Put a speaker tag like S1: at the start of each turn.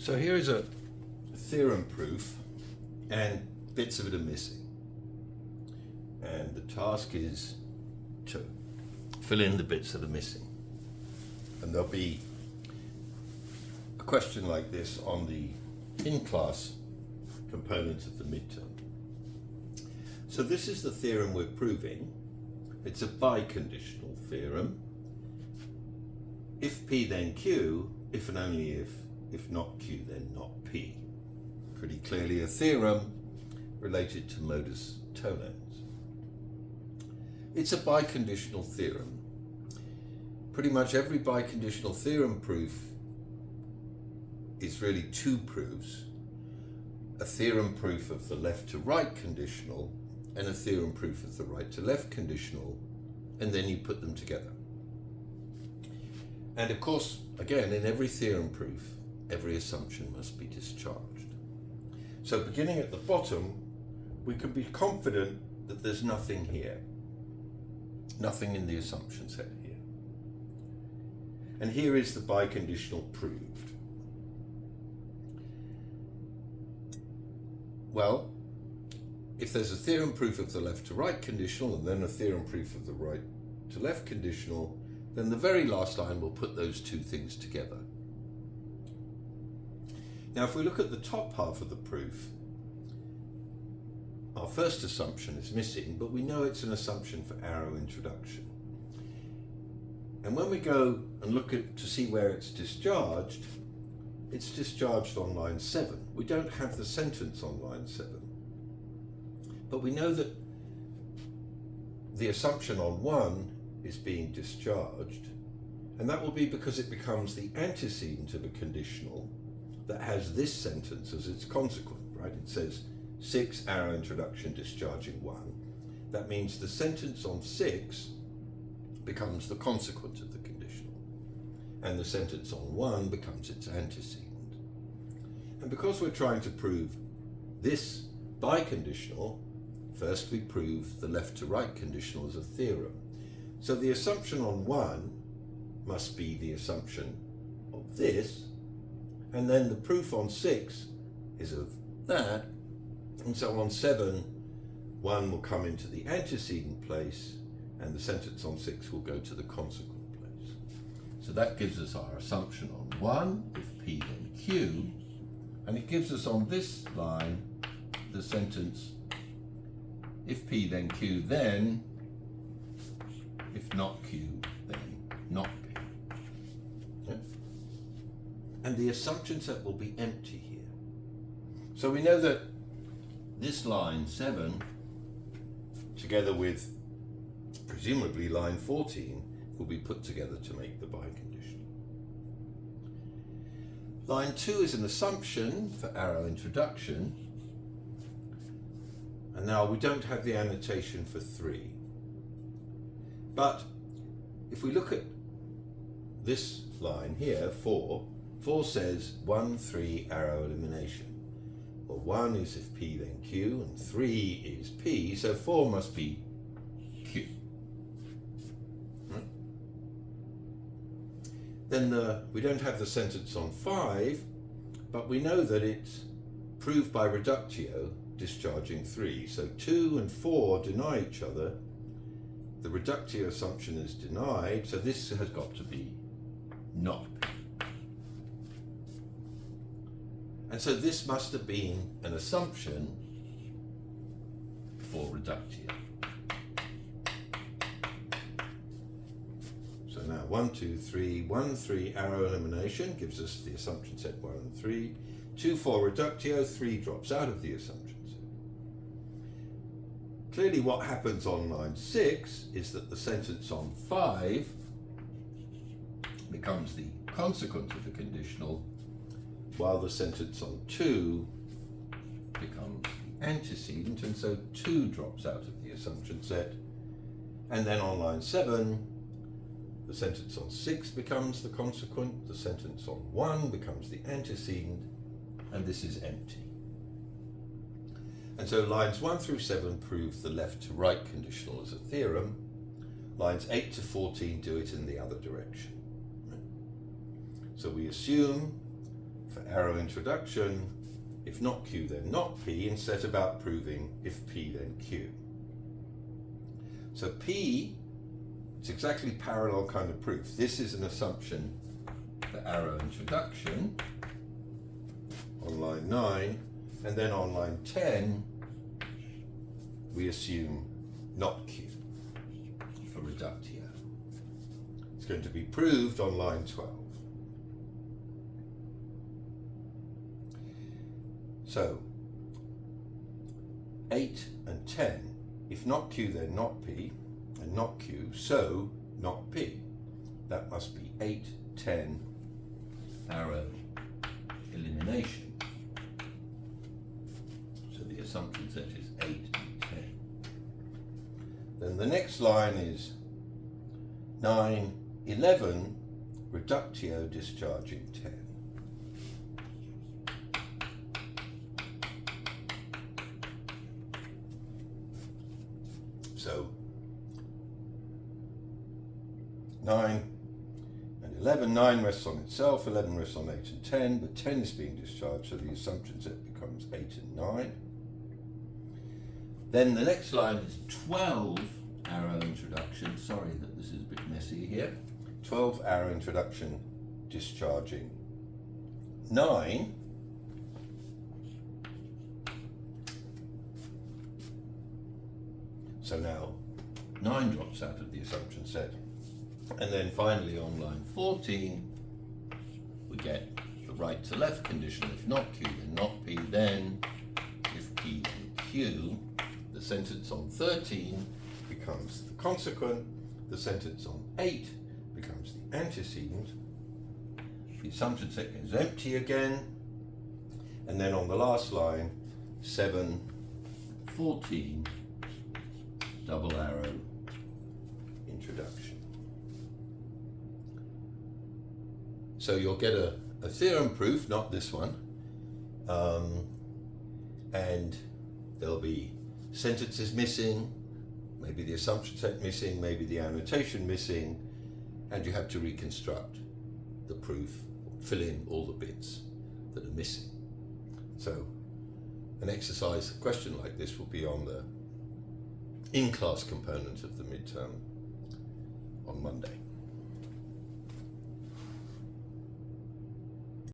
S1: So here is a theorem proof, and bits of it are missing. And the task is to fill in the bits that are missing. And there'll be a question like this on the in-class component of the midterm. So this is the theorem we're proving. It's a biconditional theorem. If P then Q, if and only if not Q then not P. Pretty clearly a theorem related to modus tollens. It's a biconditional theorem. Pretty much every biconditional theorem proof is really two proofs. A theorem proof of the left to right conditional and a theorem proof of the right to left conditional, and then you put them together. And of course, again, in every theorem proof, every assumption must be discharged. So beginning at the bottom, we can be confident that there's nothing here. Nothing in the assumption set here. And here is the biconditional proved. Well, if there's a theorem proof of the left to right conditional and then a theorem proof of the right to left conditional, then the very last line will put those two things together. Now, if we look at the top half of the proof, our first assumption is missing, but we know it's an assumption for arrow introduction. And when we go and look to see where it's discharged on line 7. We don't have the sentence on line 7. But we know that the assumption on 1 is being discharged, and that will be because it becomes the antecedent of a conditional that has this sentence as its consequent, right? It says 6 arrow introduction discharging 1. That means the sentence on 6 becomes the consequent of the conditional, and the sentence on 1 becomes its antecedent. And because we're trying to prove this biconditional, first we prove the left to right conditional as a theorem. So the assumption on 1 must be the assumption of this, and then the proof on 6 is of that, and so on 7, 1 will come into the antecedent place, and the sentence on 6 will go to the consequent place. So that gives us our assumption on 1, if P then Q, and it gives us on this line the sentence, if P then Q, then, if not Q, then not P. Okay? And the assumption set will be empty here. So we know that this line 7, together with presumably line 14, will be put together to make the biconditional. Line 2 is an assumption for arrow introduction, and now we don't have the annotation for 3. But if we look at this line here, 4 says 1, 3 arrow elimination. Well, 1 is if P then Q, and 3 is P, so 4 must be Q. Right? Then we don't have the sentence on 5, but we know that it's proved by reductio discharging 3. So 2 and 4 deny each other. The reductio assumption is denied, so this has got to be not P. And so this must have been an assumption for reductio. So now 1, 2, 3, 1, 3 arrow elimination gives us the assumption set 1 and 3. 2, 4 reductio, 3 drops out of the assumption set. Clearly what happens on line 6 is that the sentence on 5 becomes the consequent of the conditional, while the sentence on 2 becomes the antecedent, and so 2 drops out of the assumption set. And then on line 7, the sentence on 6 becomes the consequent, the sentence on 1 becomes the antecedent, and this is empty. And so lines 1 through 7 prove the left to right conditional as a theorem. Lines 8 to 14 do it in the other direction. So we assume for arrow introduction, if not Q then not P, and set about proving if P then Q. So P, it's exactly parallel kind of proof. This is an assumption for arrow introduction on line 9, and then on line 10 we assume not Q for reductio. It's going to be proved on line 12. So 8 and 10, if not Q then not P, and not Q, so not P. That must be 8, 10, arrow elimination. So the assumption set is 8 and 10. Then the next line is 9, 11, reductio discharging 10. So 9 and 11, 9 rests on itself, 11 rests on 8 and 10, but 10 is being discharged, so the assumption set becomes 8 and 9. Then the next line is 12 arrow introduction. Sorry that this is a bit messy here. 12 arrow introduction discharging 9. So now 9 drops out of the assumption set. And then finally on line 14, we get the right to left condition. If not Q, then not P, then if P, then Q. The sentence on 13 becomes the consequent. The sentence on 8 becomes the antecedent. The assumption set goes empty again. And then on the last line, 7, 14, double arrow introduction. So you'll get a theorem proof, not this one, and there'll be sentences missing, maybe the assumption set missing, maybe the annotation missing, and you have to reconstruct the proof, fill in all the bits that are missing. So an exercise, a question like this will be on the in-class component of the midterm on Monday.